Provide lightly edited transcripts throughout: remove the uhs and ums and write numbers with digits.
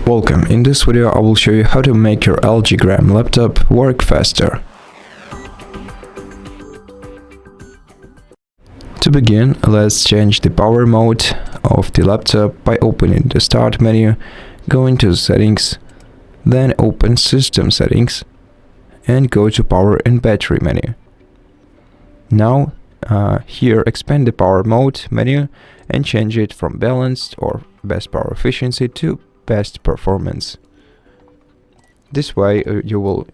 Welcome, in this video I will show you how to make your LG Gram laptop work faster. To begin, let's change the power mode of the laptop by opening the Start menu, go into Settings, then open System Settings and go to Power and Battery menu. Now here expand the power mode menu and change it from balanced or best power efficiency to best performance. This way you will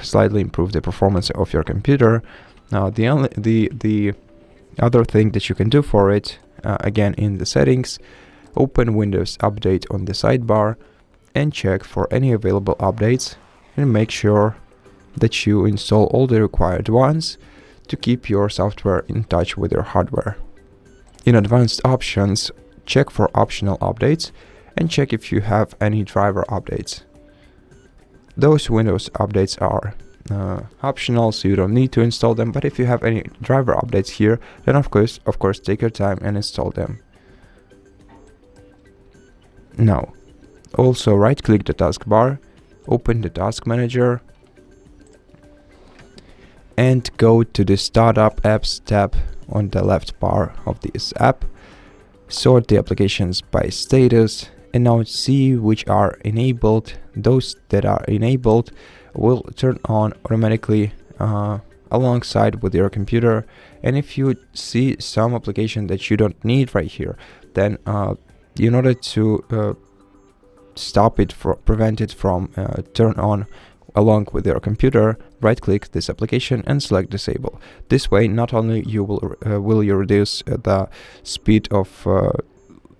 slightly improve the performance of your computer. Now the other thing that you can do for it, again in the settings, open Windows Update on the sidebar and check for any available updates and make sure that you install all the required ones to keep your software in touch with your hardware. In Advanced Options, check for optional updates and check if you have any driver updates. Those Windows updates are optional, so you don't need to install them, but if you have any driver updates here, then of course take your time and install them. Now, also right-click the taskbar, open the Task Manager, and go to the Startup Apps tab on the left bar of this app. Sort the applications by status and now see which are enabled. Those that are enabled will turn on automatically alongside with your computer, and if you see some application that you don't need right here, then in order to stop it, prevent it from turn on along with your computer, right click this application and select disable. This way not only you will you reduce the speed of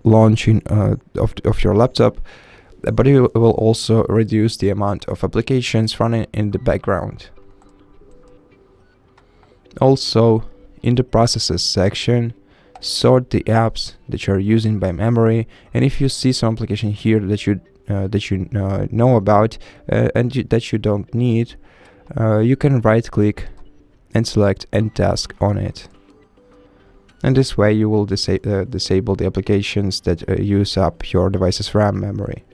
launching of your laptop, but it will also reduce the amount of applications running in the background. Also, in the processes section, sort the apps that you're using by memory, and if you see some application here that you know about and that you don't need, you can right click and select End Task on it. And this way you will disable the applications that use up your device's RAM memory.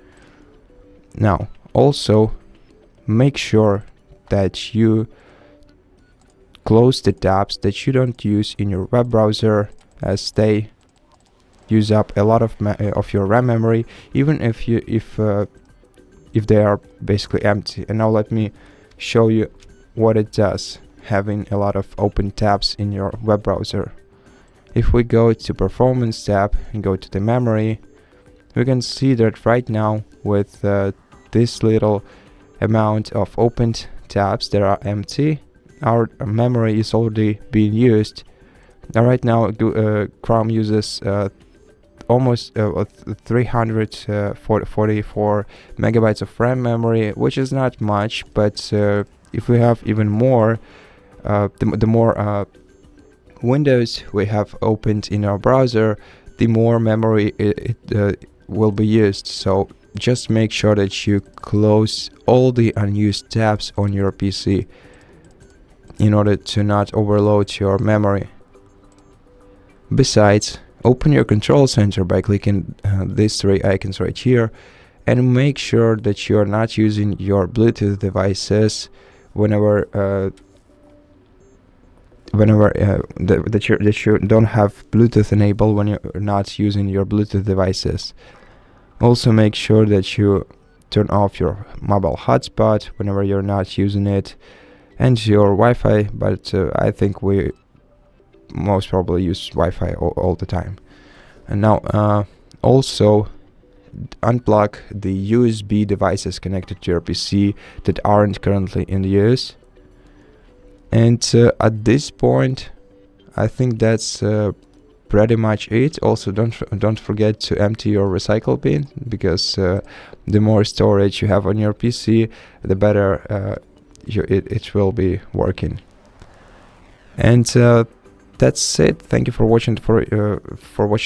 Now, also make sure that you close the tabs that you don't use in your web browser, as they use up a lot of your RAM memory, even if they are basically empty. And now let me show you what it does having a lot of open tabs in your web browser. If we go to Performance tab and go to the memory, we can see that right now with this little amount of opened tabs that are empty, our memory is already being used. Now right now Chrome uses almost 344 megabytes of RAM memory, which is not much, but if we have even more, the more windows we have opened in our browser, the more memory it will be used. So just make sure that you close all the unused tabs on your PC in order to not overload your memory. Besides, open your control center by clicking these three icons right here, and make sure that you are not using your Bluetooth devices whenever that you don't have Bluetooth enabled when you're not using your Bluetooth devices. Also make sure that you turn off your mobile hotspot whenever you're not using it, and your Wi-Fi, but I think we most probably use Wi-Fi all the time. And now also unplug the USB devices connected to your PC that aren't currently in use. And at this point I think that's pretty much it. Also don't forget to empty your recycle bin, because the more storage you have on your PC, the better it will be working. And that's it. Thank you for watching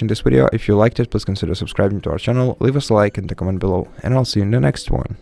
this video. If you liked it, please consider subscribing to our channel, leave us a like and a comment below, and I'll see you in the next one.